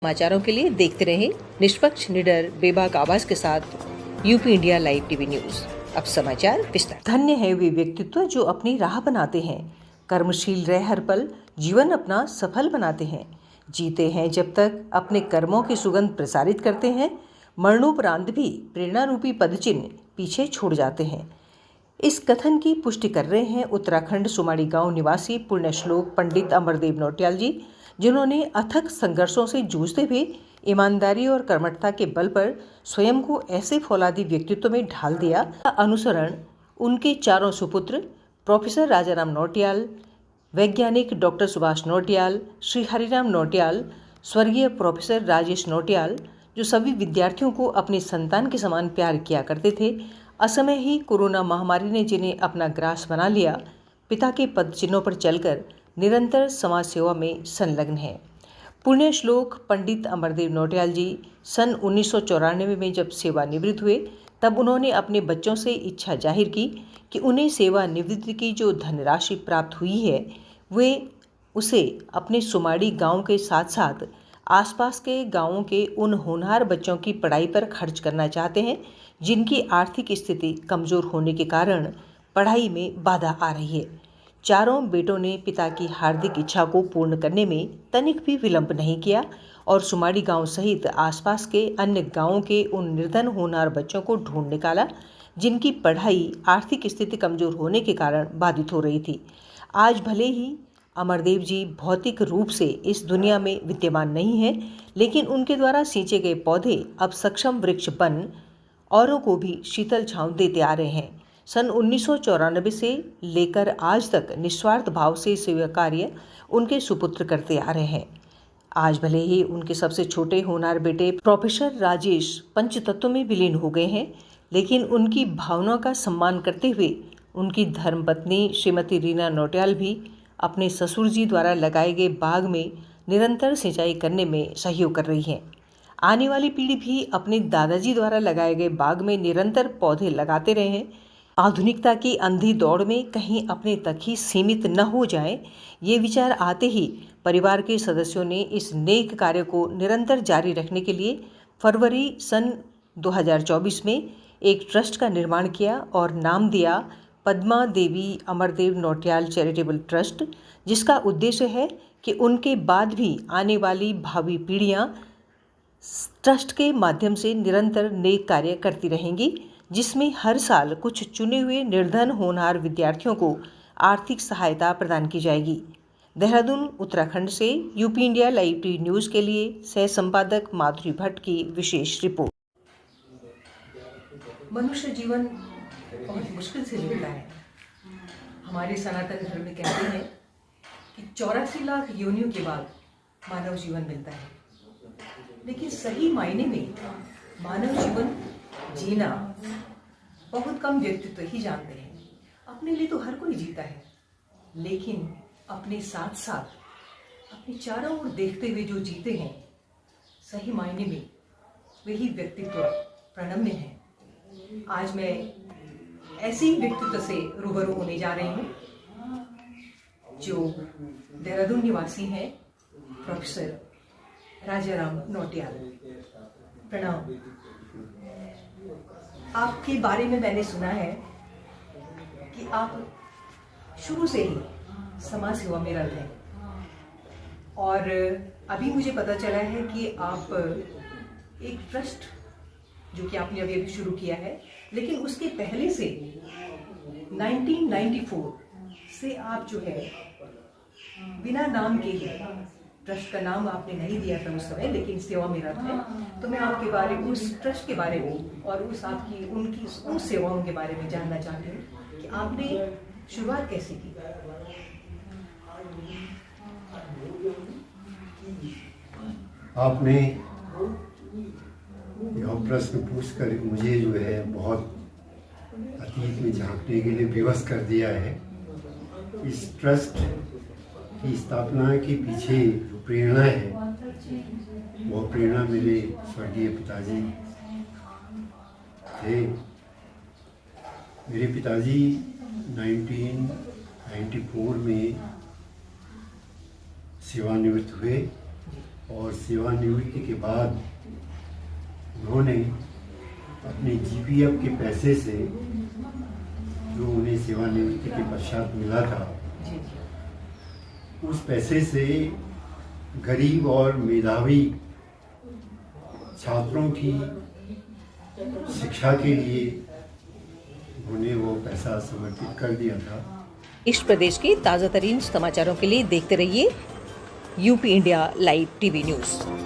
समाचारों के लिए देखते रहें निष्पक्ष, निडर, बेबाक आवाज के साथ UP India live TV news. अब समाचार विस्तार। धन्य है वे व्यक्तित्व जो अपनी राह बनाते हैं, कर्मशील रह हर पल जीवन अपना सफल बनाते हैं, जीते हैं जब तक अपने कर्मों की सुगंध प्रसारित करते हैं, मरणोपरांत भी प्रेरणा रूपी पदचिन्ह पीछे छोड़ जाते हैं। इस कथन की पुष्टि कर रहे हैं उत्तराखंड सुमाड़ी गांव निवासी पुण्य श्लोक पंडित अमरदेव नौटियाल जी, जिन्होंने अथक संघर्षों से जूझते हुए ईमानदारी और कर्मठता के बल पर स्वयं को ऐसे फौलादी व्यक्तित्व में ढाल दिया। अनुसरण उनके चारों सुपुत्र प्रोफेसर राजाराम नौटियाल, वैज्ञानिक डॉक्टर सुभाष नौटियाल, श्री हरिराम नौटियाल, स्वर्गीय प्रोफेसर राजेश नौटियाल, जो सभी विद्यार्थियों को अपने संतान के समान प्यार किया करते थे, असमय ही कोरोना महामारी ने जिन्हें अपना ग्रास बना लिया, पिता के पद चिन्हों पर चलकर निरंतर समाज सेवा में संलग्न है। पुण्य श्लोक पंडित अमरदेव नौटियाल जी सन 1994 में जब सेवानिवृत्त हुए, तब उन्होंने अपने बच्चों से इच्छा जाहिर की कि उन्हें सेवानिवृत्ति की जो धनराशि प्राप्त हुई है, वे उसे अपने सुमाड़ी गांव के साथ साथ आसपास के गांवों के उन होनहार बच्चों की पढ़ाई पर खर्च करना चाहते हैं, जिनकी आर्थिक स्थिति कमज़ोर होने के कारण पढ़ाई में बाधा आ रही है। चारों बेटों ने पिता की हार्दिक इच्छा को पूर्ण करने में तनिक भी विलंब नहीं किया और सुमाड़ी गांव सहित आसपास के अन्य गांवों के उन निर्धन होनहार बच्चों को ढूंढ निकाला, जिनकी पढ़ाई आर्थिक स्थिति कमज़ोर होने के कारण बाधित हो रही थी। आज भले ही अमरदेव जी भौतिक रूप से इस दुनिया में विद्यमान नहीं हैं, लेकिन उनके द्वारा सींचे गए पौधे अब सक्षम वृक्ष बन औरों को भी शीतल छांव देते आ रहे हैं। सन 1994 से लेकर आज तक निस्वार्थ भाव से सेवा कार्य उनके सुपुत्र करते आ रहे हैं। आज भले ही उनके सबसे छोटे होनहार बेटे प्रोफेसर राजेश पंचतत्व में विलीन हो गए हैं, लेकिन उनकी भावनाओं का सम्मान करते हुए उनकी धर्मपत्नी श्रीमती रीना नौटियाल भी अपने ससुर जी द्वारा लगाए गए बाग में निरंतर सिंचाई करने में सहयोग कर रही हैं। आने वाली पीढ़ी भी अपने दादाजी द्वारा लगाए गए बाग में निरंतर पौधे लगाते रहे हैं। आधुनिकता की अंधी दौड़ में कहीं अपने तक ही सीमित न हो जाए, ये विचार आते ही परिवार के सदस्यों ने इस नेक कार्य को निरंतर जारी रखने के लिए फरवरी सन 2024 में एक ट्रस्ट का निर्माण किया और नाम दिया पद्मा देवी अमरदेव नौटियाल चैरिटेबल ट्रस्ट, जिसका उद्देश्य है कि उनके बाद भी आने वाली भावी पीढ़ियाँ ट्रस्ट के माध्यम से निरंतर नेक कार्य करती रहेंगी, जिसमें हर साल कुछ चुने हुए निर्धन होनहार विद्यार्थियों को आर्थिक सहायता प्रदान की जाएगी। देहरादून उत्तराखंड से UP India live TV news के लिए सह संपादक माधुरी भट्ट की विशेष रिपोर्ट। मनुष्य जीवन बहुत मुश्किल से मिलता है। हमारे सनातन धर्म में कहते हैं कि 84 लाख योनियों के बाद मानव जीवन मिलता है, लेकिन सही मायने में मानव जीवन जीना बहुत कम व्यक्तित्व ही जानते हैं। अपने लिए तो हर कोई जीता है, लेकिन अपने साथ साथ अपने चारों ओर देखते हुए जो जीते हैं, सही मायने में वही व्यक्तित्व प्रणम्य है। आज मैं ऐसे ही व्यक्तित्व से रूबरू होने जा रही हूँ, जो देहरादून निवासी हैं, प्रोफेसर राजाराम नौटियाल। प्रणाम। आपके बारे में मैंने सुना है कि आप शुरू से ही समाज सेवा में रत हैं, और अभी मुझे पता चला है कि आप एक ट्रस्ट जो कि आपने अभी शुरू किया है, लेकिन उसके पहले से 1994 से आप जो है बिना नाम के ही, ट्रस्ट का नाम आपने नहीं दिया था उस समय, लेकिन सेवा में रत है। तो मैं आपके बारे में, उस ट्रस्ट के बारे में और उस आपकी उनकी उन सेवाओं के बारे में जानना चाहती हूँ कि आपने शुरुआत कैसे की। आपने यह प्रश्न पूछकर मुझे जो है बहुत अतीत में झांकने के लिए विवश कर दिया है। इस ट्रस्ट की स्थापना के पीछे जो प्रेरणा है, वो प्रेरणा मेरे स्वर्गीय पिताजी थे। मेरे पिताजी 1994 में सेवानिवृत्त हुए और सेवानिवृत्ति के बाद उन्होंने अपने जीपीएफ के पैसे से जो उन्हें सेवानिवृत्ति के पश्चात मिला था, उस पैसे से गरीब और मेधावी छात्रों की शिक्षा के लिए उन्हें वो पैसा समर्पित कर दिया था। इस प्रदेश के ताज़ा तरीन समाचारों के लिए देखते रहिए UP India live TV news.